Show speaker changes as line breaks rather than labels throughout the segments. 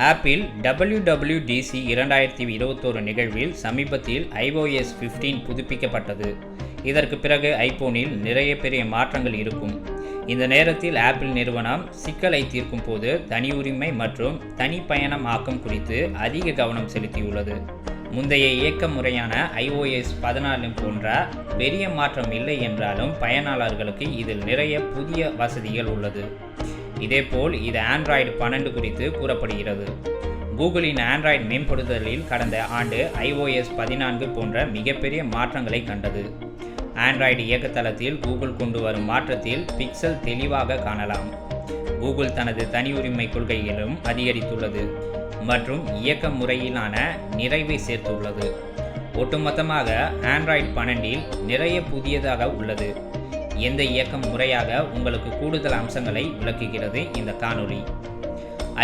Apple WWDC 2021 நிகழ்வில் சமீபத்தில் iOS 15 புதுப்பிக்கப்பட்டது. இதற்கு பிறகு ஐபோனில் நிறைய பெரிய மாற்றங்கள் இருக்கும். இந்த நேரத்தில் ஆப்பிள் நிறுவனம் சிக்கலை தீர்க்கும் போது தனியுரிமை மற்றும் தனிப்பயணம் ஆக்கம் குறித்து அதிக கவனம் செலுத்தியுள்ளது. முந்தைய இயக்க முறையான iOS 14 போன்ற பெரிய மாற்றம் இல்லை என்றாலும் பயனாளர்களுக்கு இதில் நிறைய புதிய வசதிகள் உள்ளது. இதேபோல் இது ஆண்ட்ராய்டு 12 குறித்து கூறப்படுகிறது. கூகுளின் ஆண்ட்ராய்டு மேம்படுத்துதலில் கடந்த ஆண்டு iOS 14 போன்ற மிகப்பெரிய மாற்றங்களை கண்டது. ஆண்ட்ராய்டு இயக்கத்தளத்தில் கூகுள் கொண்டு வரும் மாற்றத்தில் பிக்சல் தெளிவாக காணலாம். கூகுள் தனது தனியுரிமை கொள்கையிலும் அதிகரித்துள்ளது மற்றும் இயக்க முறையிலான நிறைவை சேர்த்துள்ளது. ஒட்டுமொத்தமாக ஆண்ட்ராய்டு 12 நிறைய புதியதாக உள்ளது. எந்த இயக்கம் முறையாக உங்களுக்கு கூடுதல் அம்சங்களை விளக்குகிறது இந்த காணொளி.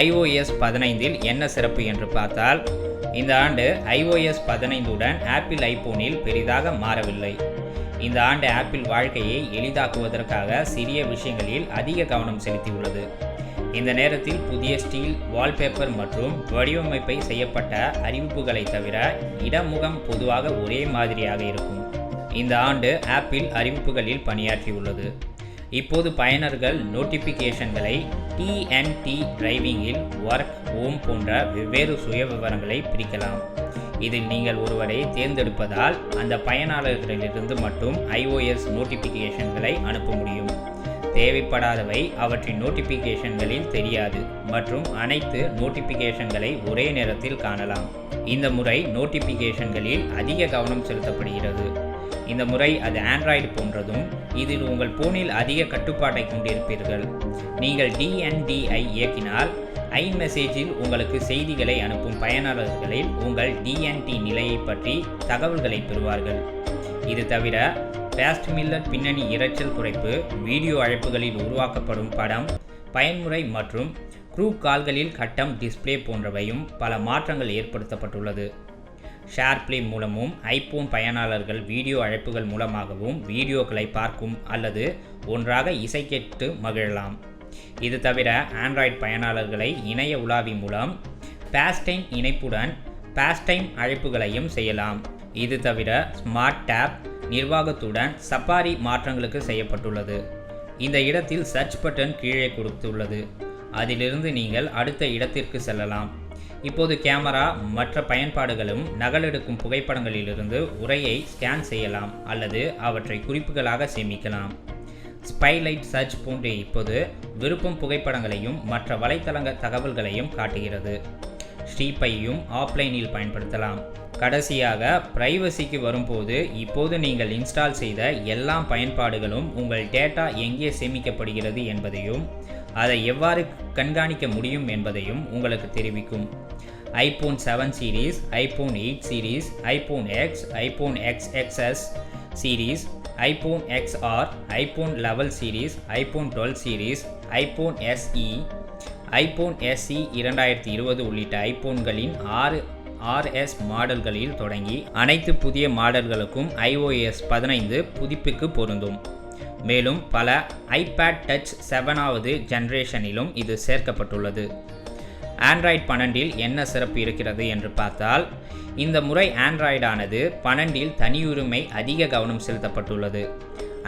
iOS 15 என்ன சிறப்பு என்று பார்த்தால், இந்த ஆண்டு iOS 15 உடன் ஆப்பிள் ஐபோனில் பெரிதாக மாறவில்லை. இந்த ஆண்டு ஆப்பிள் வாழ்க்கையை எளிதாக்குவதற்காக சிறிய விஷயங்களில் அதிக கவனம் செலுத்தியுள்ளது. இந்த நேரத்தில் புதிய ஸ்டீல் வால்பேப்பர் மற்றும் வடிவமைப்பை செய்யப்பட்ட அறிவிப்புகளை தவிர இடமுகம் பொதுவாக ஒரே மாதிரியாக இருக்கும். இந்த ஆண்டு ஆப்பிள் அறிவிப்புகளில் பணியாற்றியுள்ளது. இப்போது பயனர்கள் நோட்டிஃபிகேஷன்களை TNT டிரைவிங்கில் ஒர்க், ஹோம் போன்ற வெவ்வேறு சுய விவரங்களை பிரிக்கலாம். இதில் நீங்கள் ஒருவரை தேர்ந்தெடுப்பதால் அந்த பயனாளர்களிலிருந்து மட்டும் iOS நோட்டிஃபிகேஷன்களை அனுப்ப முடியும். தேவைப்படாதவை அவற்றின் நோட்டிஃபிகேஷன்களில் தெரியாது மற்றும் அனைத்து நோட்டிஃபிகேஷன்களை ஒரே நேரத்தில் காணலாம். இந்த முறை நோட்டிஃபிகேஷன்களில் அதிக கவனம் செலுத்தப்படுகிறது. இந்த முறை அது ஆண்ட்ராய்டு போன்றதும். இதில் உங்கள் போனில் அதிக கட்டுப்பாட்டை கொண்டிருப்பீர்கள். நீங்கள் DND-ஐ இயக்கினால் iMessageல் உங்களுக்கு செய்திகளை அனுப்பும் பயனாளர்களில் உங்கள் DND நிலையை பற்றி தகவல்களை பெறுவார்கள். இது தவிர பேஸ்ட்மில்லர் பின்னணி இரைச்சல் குறைப்பு, வீடியோ அழைப்புகளில் உருவாக்கப்படும் படம், பயன்முறை மற்றும் குரூப் கால்களில் கட்டம் டிஸ்ப்ளே போன்றவையும் பல மாற்றங்கள் ஏற்படுத்தப்பட்டுள்ளது. ஷேர்ப்ளே மூலமும் ஐபோன் பயனாளர்கள் வீடியோ அழைப்புகள் மூலமாகவும் வீடியோக்களை பார்க்கும் அல்லது ஒன்றாக இசை கேட்டு மகிழலாம். இது தவிர ஆண்ட்ராய்டு பயனாளர்களை இணைய உலாவி மூலம் பேஸ்டைம் இணைப்புடன் பேஸ்டைம் அழைப்புகளையும் செய்யலாம். இது தவிர ஸ்மார்ட் டேப் நிர்வாகத்துடன் சஃபாரி மாற்றங்களுக்கு செய்யப்பட்டுள்ளது. இந்த இடத்தில் சர்ச் பட்டன் கீழே கொடுத்துள்ளது. அதிலிருந்து நீங்கள் அடுத்த இடத்திற்கு செல்லலாம். இப்போது கேமரா மற்ற பயன்பாடுகளும் நகலெடுக்கும் புகைப்படங்களிலிருந்து உரையை ஸ்கேன் செய்யலாம் அல்லது அவற்றை குறிப்புகளாக சேமிக்கலாம். ஸ்பைலைட் சர்ச் போன்ற இப்போது விருப்பம் புகைப்படங்களையும் மற்ற வலைத்தள தகவல்களையும் காட்டுகிறது. ஸ்ரீப்பையும் ஆஃப்லைனில் பயன்படுத்தலாம். கடைசியாக பிரைவசிக்கு வரும்போது, இப்போது நீங்கள் இன்ஸ்டால் செய்த எல்லா பயன்பாடுகளும் உங்கள் டேட்டா எங்கே சேமிக்கப்படுகிறது என்பதையும் அதை எவ்வாறு கண்காணிக்க முடியும் என்பதையும் உங்களுக்கு தெரிவிக்கும். iPhone 7 series, iPhone 8 series, iPhone X, iPhone XXS series, iPhone XR, iPhone 11 series, iPhone 12 series, iPhone SE, iPhone SE 2020 உள்ளிட்ட ஐபோன்களின் 6 RS மாடல்களில் தொடங்கி அனைத்து புதிய மாடல்களுக்கும் iOS 15 புதுப்பிற்கு பொருந்தும். மேலும் பல ஐபேட் டச் 7வது ஜெனரேஷனிலும் இது சேர்க்கப்பட்டுள்ளது. ஆண்ட்ராய்டு 12 என்ன சிறப்பு இருக்கிறது என்று பார்த்தால், இந்த முறை ஆண்ட்ராய்டானது 12 தனியுரிமை அதிக கவனம் செலுத்தப்பட்டுள்ளது.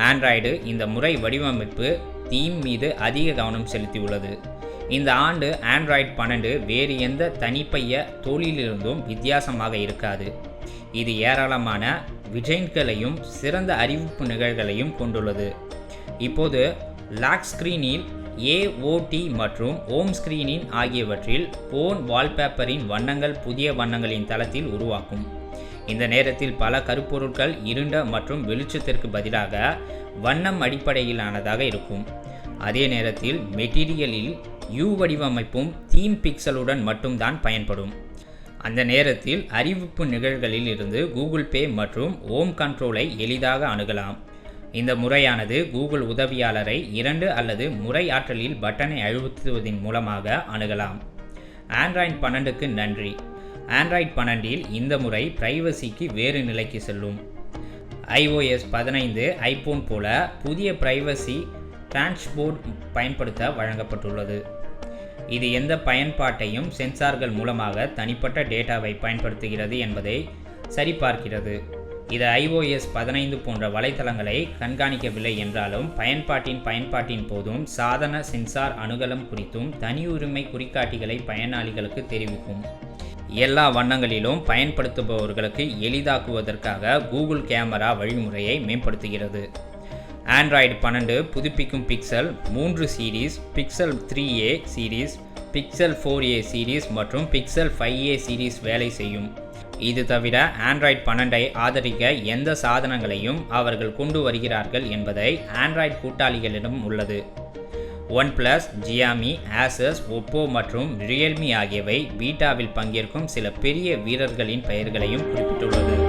ஆண்ட்ராய்டு இந்த முறை வடிவமைப்பு தீம் மீது அதிக கவனம் செலுத்தியுள்ளது. இந்த ஆண்டு ஆண்ட்ராய்டு 12 வேறு எந்த தனிப்பைய தோலிலிருந்தும் வித்தியாசமாக இருக்காது. இது ஏராளமான விஜயன்களையும் சிறந்த அறிவிப்பு நிகழ்வுகளையும் கொண்டுள்ளது. இப்போது லாக் ஸ்கிரீனில் AOT மற்றும் ஹோம் ஸ்கிரீனின் ஆகியவற்றில் போன் வால்பேப்பரின் வண்ணங்கள் புதிய வண்ணங்களின் தளத்தில் உருவாக்கும். இந்த நேரத்தில் பல கருப்பொருட்கள் இருண்ட மற்றும் வெளிச்சத்திற்கு பதிலாக வண்ணம் அடிப்படையிலானதாக இருக்கும். அதே நேரத்தில் மெட்டீரியலில் வடிவமைப்பும் தீம் பிக்சலுடன் மட்டும்தான் பயன்படும். அந்த நேரத்தில் அறிவிப்பு நிகழ்வுகளில் இருந்து கூகுள் பே மற்றும் ஹோம் கண்ட்ரோலை எளிதாக அணுகலாம். இந்த முறையானது கூகுள் உதவியாளரை 2 அல்லது முறை ஆற்றலில் பட்டனை அழுத்துவதன் மூலமாக அணுகலாம். ஆண்ட்ராய்டு 12க்கு நன்றி. ஆண்ட்ராய்டு 12 இந்த முறை பிரைவசிக்கு வேறு நிலைக்கு செல்லும். iOS 15 ஐபோன் போல புதிய பிரைவசி டிரான்ஸ்போர்ட் பயன்படுத்த வழங்கப்பட்டுள்ளது. இது எந்த பயன்பாட்டையும் சென்சார்கள் மூலமாக தனிப்பட்ட டேட்டாவை பயன்படுத்துகிறது என்பதை சரிபார்க்கிறது. இது iOS 15 போன்ற வலைத்தளங்களை கண்காணிக்கவில்லை என்றாலும் பயன்பாட்டின் போதும் சாதன சென்சார் அணுகலம் குறித்தும் தனியுரிமை குறிகாட்டிகளை பயனாளிகளுக்கு தெரிவிக்கும். எல்லா வண்ணங்களிலும் பயன்படுத்துபவர்களுக்கு எளிதாக்குவதற்காக கூகுள் கேமரா வழிமுறையை மேம்படுத்துகிறது. ஆண்ட்ராய்டு 12 புதுப்பிக்கும் pixel 3 series, pixel 3a series, pixel 4a series மற்றும் பிக்சல் 5a சீரீஸ் வேலை செய்யும். இது தவிர ஆண்ட்ராய்டு 12ஐ ஆதரிக்க எந்த சாதனங்களையும் அவர்கள் கொண்டு வருகிறார்கள் என்பதை ஆண்ட்ராய்டு கூட்டாளிகளிடம் உள்ளது. OnePlus, Xiaomi, Asus, Oppo மற்றும் Realme ஆகியவை பீட்டாவில் பங்கேற்கும் சில பெரிய வீரர்களின் பெயர்களையும் குறிப்பிட்டுள்ளது.